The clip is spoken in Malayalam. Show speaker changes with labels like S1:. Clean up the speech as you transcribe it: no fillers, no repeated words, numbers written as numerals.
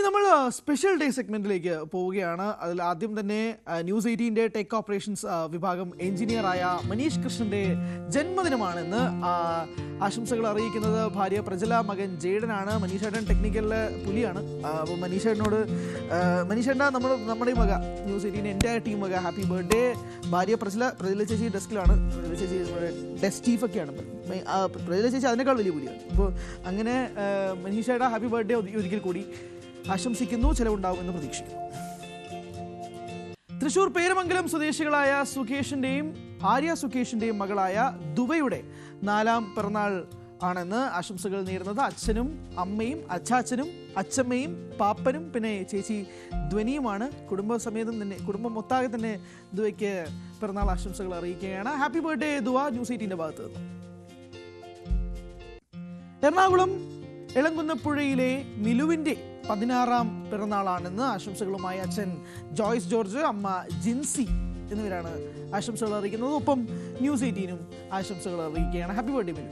S1: നമ്മൾ സ്പെഷ്യൽ ഡേ സെഗ്മെന്റിലേക്ക് പോവുകയാണ്. അതിൽ ആദ്യം തന്നെ ന്യൂസ് 18 ടെക് ഓപ്പറേഷൻസ് വിഭാഗം എഞ്ചിനീയറായ മനീഷ് കൃഷ്ണന്റെ ജന്മദിനമാണെന്ന് ആശംസകൾ അറിയിക്കുന്നത് ഭാര്യ പ്രജല, മകൻ ജേഡനാണ്. മനീഷേട്ടൻ ടെക്നിക്കലിലെ പുലിയാണ്. അപ്പോൾ മനീഷേട്ടനോട് മനീഷേട്ട നമ്മുടെ ഈ വക ന്യൂസ് 18 എൻ്റെ ടീം വക ഹാപ്പി ബർത്ത്ഡേ. ഭാര്യ പ്രജല ചേച്ചി ഡെസ്കിലാണ്. പ്രജല ചേച്ചി ഡെസ്ക് ചീഫൊക്കെയാണ്. പ്രജല ചേച്ചി അതിനേക്കാൾ വലിയ പുലിയാണ്. അപ്പോൾ അങ്ങനെ മനീഷേട്ട ഹാപ്പി ബർത്ത്ഡേ ഒരിക്കൽ കൂടി ആശംസിക്കുന്നു. ചെലവുണ്ടാവുമെന്ന് പ്രതീക്ഷിക്കുന്നു. തൃശൂർ പേരമംഗലം സ്വദേശികളായ സുകേഷിന്റെയും ആര്യ സുകേഷിന്റെയും മകളായ ദുബയുടെ 4ാം പിറന്നാൾ ആണെന്ന് ആശംസകൾ നേരുന്നത് അച്ഛനും അമ്മയും അച്ചാച്ചനും അച്ഛമ്മയും പാപ്പനും പിന്നെ ചേച്ചി ധ്വനിയുമാണ്. കുടുംബസമേതം തന്നെ കുടുംബം തന്നെ ദുബയ്ക്ക് പിറന്നാൾ ആശംസകൾ അറിയിക്കുകയാണ്. ഹാപ്പി ബർത്ത്ഡേ ദുവ ന്യൂസ് 18 ഭാഗത്ത് നിന്ന്. എറണാകുളം എളങ്കുന്നപ്പുഴയിലെ മിലുവിന്റെ 16ാം പിറന്നാളാണെന്ന് ആശംസകളുമായി അച്ഛൻ ജോയ്സ് ജോർജ്, അമ്മ ജിൻസി എന്നിവരാണ് ആശംസകൾ അറിയിക്കുന്നത്. ഒപ്പം ന്യൂസ് 18 ആശംസകൾ അറിയിക്കുകയാണ്. Happy birthday Milu.